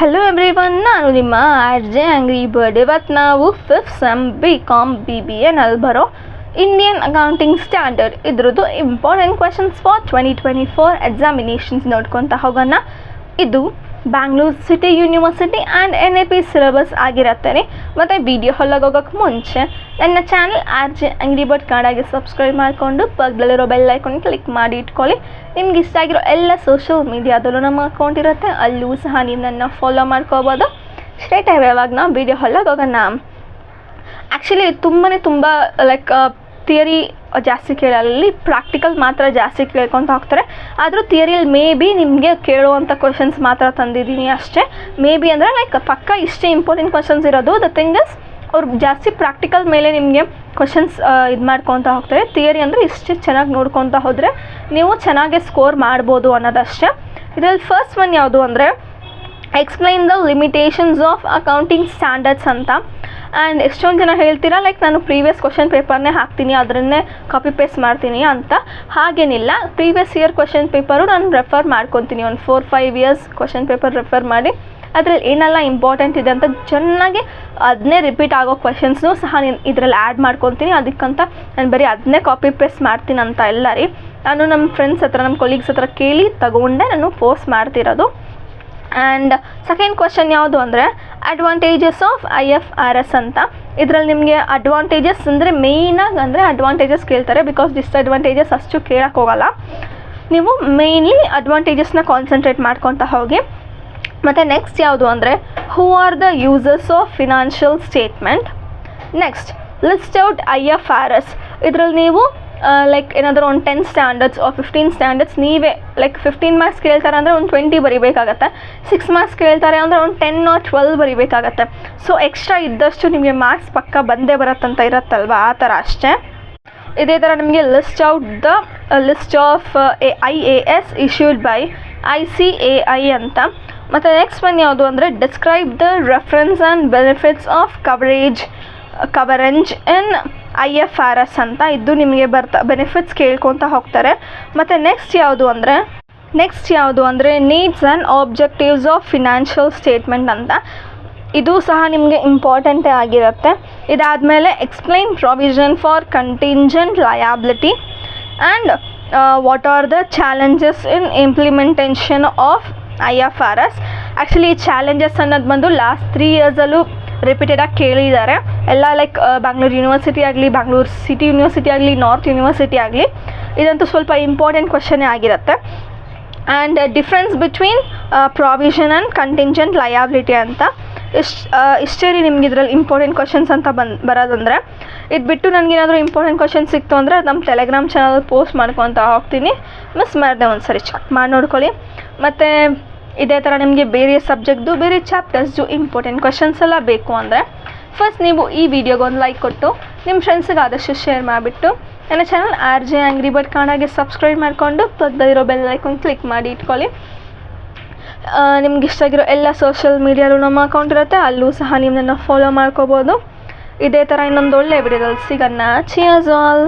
Hello everyone, ನಾನು ನಿಮ್ಮ RJ angry bird. ಇವತ್ತು ನಾವು 5th ಸೆಮ್ BCom BBAನಲ್ಲಿ ಬರೋ ಇಂಡಿಯನ್ ಅಕೌಂಟಿಂಗ್ ಸ್ಟ್ಯಾಂಡರ್ಡ್ ಇದ್ರದ್ದು ಇಂಪಾರ್ಟೆಂಟ್ ಕ್ವೆಶನ್ಸ್ ಫಾರ್ 2024 ಎಕ್ಸಾಮಿನೇಷನ್ಸ್ ನೋಡ್ಕೊತಾ ಹೋಗೋಣ. ಇದು Bangalore city university and NAP syllabus ಆಗಿರತ್ತೆ. ಮತ್ತು ವಿಡಿಯೋ ಹೋಗೋಕ್ಕೆ ಮುಂಚೆ ನನ್ನ ಚಾನಲ್ RJ ಆಂಗ್ರಿ ಬರ್ಡ್ ಕನ್ನಡಗೆ ಸಬ್ಸ್ಕ್ರೈಬ್ ಮಾಡಿಕೊಂಡು ಪಕ್ಕದಲ್ಲಿರೋ ಬೆಲ್ ಐಕಾನ್ ಕ್ಲಿಕ್ ಮಾಡಿ ಇಟ್ಕೊಳ್ಳಿ. ನಿಮ್ಗೆ ಇಷ್ಟ ಆಗಿರೋ ಎಲ್ಲ ಸೋಷಿಯಲ್ ಮೀಡಿಯಾದಲ್ಲೂ ನಮ್ಮ ಅಕೌಂಟ್ ಇರುತ್ತೆ, ಅಲ್ಲೂ ಸಹ ನೀವು ನನ್ನ ಫಾಲೋ ಮಾಡ್ಕೋಬೋದು. ಸ್ಟ್ರೇಟ್ ಇವಾಗ ನಾವು ವಿಡಿಯೋ ಹೋಗೋಣ. ಆ್ಯಕ್ಚುಲಿ ತುಂಬ ಲೈಕ್ ಥಿಯರಿ ಜಾಸ್ತಿ ಕೇಳಲ್ಲಿ, ಪ್ರಾಕ್ಟಿಕಲ್ ಮಾತ್ರ ಜಾಸ್ತಿ ಕೇಳ್ಕೊತ ಹೋಗ್ತಾರೆ. ಆದರೂ ಥಿಯರಿಯಲ್ಲಿ ಮೇ ಬಿ ನಿಮಗೆ ಕೇಳುವಂಥ ಕ್ವಶನ್ಸ್ ಮಾತ್ರ ತಂದಿದ್ದೀನಿ ಅಷ್ಟೇ. ಮೇ ಬಿ ಅಂದರೆ ಲೈಕ್ ಪಕ್ಕ ಇಷ್ಟೇ ಇಂಪಾರ್ಟೆಂಟ್ ಕ್ವಶನ್ಸ್ ಇರೋದು. ದ ಥಿಂಗ್ ಇಸ್ ಅವ್ರು ಜಾಸ್ತಿ ಪ್ರಾಕ್ಟಿಕಲ್ ಮೇಲೆ ನಿಮಗೆ ಕ್ವಶನ್ಸ್ ಇದು ಮಾಡ್ಕೊತ ಹೋಗ್ತಾರೆ. ಥಿಯರಿ ಅಂದರೆ ಇಷ್ಟೇ ಚೆನ್ನಾಗಿ ನೋಡ್ಕೊತ ಹೋದರೆ ನೀವು ಚೆನ್ನಾಗೇ ಸ್ಕೋರ್ ಮಾಡ್ಬೋದು ಅನ್ನೋದಷ್ಟೇ. ಇದರಲ್ಲಿ ಫಸ್ಟ್ ಒನ್ ಯಾವುದು ಅಂದರೆ explain the limitations of accounting standards ಅಂತ. ಆ್ಯಂಡ್ ಎಷ್ಟೊಂದು ಜನ ಹೇಳ್ತೀರಾ ಲೈಕ್ ನಾನು ಪ್ರೀವಿಯಸ್ ಕ್ವಶನ್ ಪೇಪರ್ನೇ ಹಾಕ್ತೀನಿ, ಅದನ್ನೇ ಕಾಪಿ ಪೇಸ್ಟ್ ಮಾಡ್ತೀನಿ ಅಂತ. ಹಾಗೇನಿಲ್ಲ, ಪ್ರೀವಿಯಸ್ ಇಯರ್ ಕ್ವಶನ್ ಪೇಪರು ನಾನು ರೆಫರ್ ಮಾಡ್ಕೊತೀನಿ. ಒಂದು 4-5 ಇಯರ್ಸ್ ಕ್ವಶನ್ ಪೇಪರ್ ರೆಫರ್ ಮಾಡಿ ಅದರಲ್ಲಿ ಏನೆಲ್ಲ ಇಂಪಾರ್ಟೆಂಟ್ ಇದೆ ಅಂತ ಚೆನ್ನಾಗಿ ಅದನ್ನೇ ರಿಪೀಟ್ ಆಗೋ ಕ್ವಶನ್ಸ್ನೂ ಸಹ ಇದರಲ್ಲಿ ಆ್ಯಡ್ ಮಾಡ್ಕೊತೀನಿ. ಅದಕ್ಕಂತ ನಾನು ಬರೀ ಅದನ್ನೇ ಕಾಪಿ ಪೇಸ್ಟ್ ಮಾಡ್ತೀನಿ ಅಂತ ಇಲ್ಲ ರೀ. ನಾನು ನಮ್ಮ ಫ್ರೆಂಡ್ಸ್ ಹತ್ರ, ನಮ್ಮ ಕೊಲೀಗ್ಸ್ ಹತ್ರ ಕೇಳಿ ತಗೊಂಡೆ ನಾನು ಪೋಸ್ಟ್ ಮಾಡ್ತಿರೋದು. ಆ್ಯಂಡ್ ಸೆಕೆಂಡ್ ಕ್ವಶನ್ ಯಾವುದು ಅಂದರೆ ಅಡ್ವಾಂಟೇಜಸ್ ಆಫ್ IFRS ಅಂತ. ಇದರಲ್ಲಿ ನಿಮಗೆ ಅಡ್ವಾಂಟೇಜಸ್ ಅಂದರೆ ಮೇಯ್ನಾಗಿ ಅಂದರೆ ಅಡ್ವಾಂಟೇಜಸ್ ಕೇಳ್ತಾರೆ, ಬಿಕಾಸ್ ಡಿಸ್ಅಡ್ವಾಂಟೇಜಸ್ ಅಷ್ಟು ಕೇಳಕ್ಕೆ ಹೋಗಲ್ಲ. ನೀವು ಮೇಯ್ನ್ಲಿ ಅಡ್ವಾಂಟೇಜಸ್ನ ಕಾನ್ಸಂಟ್ರೇಟ್ ಮಾಡ್ಕೊತಾ ಹೋಗಿ. ಮತ್ತು ನೆಕ್ಸ್ಟ್ ಯಾವುದು ಅಂದರೆ who are the users of financial statement. Next list out IFRS. ಇದರಲ್ಲಿ ನೀವು ಲೈಕ್ ಏನಾದರೂ ಒಂದು 10 ಸ್ಟ್ಯಾಂಡರ್ಡ್ಸ್ ಆರ್ 15 ಸ್ಟ್ಯಾಂಡರ್ಡ್ಸ್ ನೀವೇ ಲೈಕ್ 15 ಮಾರ್ಕ್ಸ್ ಕೇಳ್ತಾರೆ ಅಂದರೆ ಒಂದು 20 ಬರಿಬೇಕಾಗತ್ತೆ. 6 ಮಾರ್ಕ್ಸ್ ಕೇಳ್ತಾರೆ ಅಂದರೆ ಒಂದು 10 or 12 ಬರಿಬೇಕಾಗತ್ತೆ. ಸೊ ಎಕ್ಸ್ಟ್ರಾ ಇದ್ದಷ್ಟು ನಿಮಗೆ ಮಾರ್ಕ್ಸ್ ಪಕ್ಕ ಬಂದೇ ಬರುತ್ತಂತ ಇರುತ್ತಲ್ವ, ಆ ಥರ ಅಷ್ಟೇ. ಇದೇ ಥರ ನಿಮಗೆ list out the list of IAS issued by ICAI ಅಂತ. ಮತ್ತು ನೆಕ್ಸ್ಟ್ ಒನ್ ಯಾವುದು ಅಂದರೆ describe the reference and benefits of coverage in IFRS ಅಂತ. ಇದು ನಿಮಗೆ ಬೆನಿಫಿಟ್ಸ್ ಕೇಳ್ಕೊತ ಹೋಗ್ತಾರೆ. ಮತ್ತು ನೆಕ್ಸ್ಟ್ ಯಾವುದು ಅಂದರೆ needs and objectives of financial statement ಅಂತ. ಇದು ಸಹ ನಿಮಗೆ ಇಂಪಾರ್ಟೆಂಟೇ ಆಗಿರುತ್ತೆ. ಇದಾದಮೇಲೆ explain provision for contingent liability and what are the challenges in implementation of IFRS. Actually ಈ ಚಾಲೆಂಜಸ್ ಅನ್ನೋದು ಬಂದು ಲಾಸ್ಟ್ 3 ಇಯರ್ಸಲ್ಲೂ ರಿಪೀಟೆಡಾಗಿ ಕೇಳಿದ್ದಾರೆ ಎಲ್ಲ. ಲೈಕ್ ಬ್ಯಾಂಗ್ಳೂರು ಯೂನಿವರ್ಸಿಟಿ ಆಗಲಿ, ಬ್ಯಾಂಗ್ಳೂರು ಸಿಟಿ ಯೂನಿವರ್ಸಿಟಿ ಆಗಲಿ, ನಾರ್ತ್ ಯೂನಿವರ್ಸಿಟಿ ಆಗಲಿ, ಇದಂತೂ ಸ್ವಲ್ಪ ಇಂಪಾರ್ಟೆಂಟ್ ಕ್ವಶನ್ನೇ ಆಗಿರುತ್ತೆ. And difference between provision and contingent liability ಅಂತ. ಇಷ್ಟೇ ರೀ ನಿಮ್ಗೆ ಇದರಲ್ಲಿ ಇಂಪಾರ್ಟೆಂಟ್ ಕ್ವಶನ್ಸ್ ಅಂತ ಬರೋದಂದರೆ. ಇದು ಬಿಟ್ಟು ನನಗೇನಾದರೂ ಇಂಪಾರ್ಟೆಂಟ್ ಕ್ವಶನ್ ಸಿಕ್ತು ಅಂದರೆ ನಮ್ಮ ಟೆಲಿಗ್ರಾಮ್ ಚಾನಲ್ ಪೋಸ್ಟ್ ಮಾಡ್ಕೊತ ಹೋಗ್ತೀನಿ. ಮಿಸ್ ಮಾಡಿದೆ ಒಂದು ಸರಿ ಚೆಕ್ ಮಾಡಿ ನೋಡ್ಕೊಳ್ಳಿ. ಮತ್ತು ಇದೇ ಥರ ನಿಮಗೆ ಬೇರೆ ಸಬ್ಜೆಕ್ಟ್ದು ಬೇರೆ ಚಾಪ್ಟರ್ಸ್ದು ಇಂಪಾರ್ಟೆಂಟ್ ಕ್ವಶನ್ಸ್ ಎಲ್ಲ ಬೇಕು ಅಂದರೆ ಫಸ್ಟ್ ನೀವು ಈ ವಿಡಿಯೋಗೆ ಒಂದು ಲೈಕ್ ಕೊಟ್ಟು ನಿಮ್ಮ ಫ್ರೆಂಡ್ಸಿಗೆ ಆದಷ್ಟು ಶೇರ್ ಮಾಡಿಬಿಟ್ಟು ನನ್ನ ಚಾನಲ್ RJ ಆಂಗ್ರಿ ಬರ್ಡ್ ಕನ್ನಡಗೆ ಸಬ್ಸ್ಕ್ರೈಬ್ ಮಾಡಿಕೊಂಡು ಪಕ್ಕದಲ್ಲಿರೋ ಬೆಲ್ ಐಕಾನ್ ಕ್ಲಿಕ್ ಮಾಡಿ ಇಟ್ಕೊಳ್ಳಿ. ನಿಮ್ಗೆ ಇಷ್ಟ ಆಗಿರೋ ಎಲ್ಲ ಸೋಷಿಯಲ್ ಮೀಡಿಯಾಲೂ ನಮ್ಮ ಅಕೌಂಟ್ ಇರುತ್ತೆ, ಅಲ್ಲೂ ಸಹ ನೀವು ನನ್ನ ಫಾಲೋ ಮಾಡ್ಕೋಬೋದು. ಇದೇ ಥರ ಇನ್ನೊಂದು ಒಳ್ಳೆಯ ವಿಡಿಯೋದಲ್ಲಿ ಸಿಗೋಣ. Cheers all.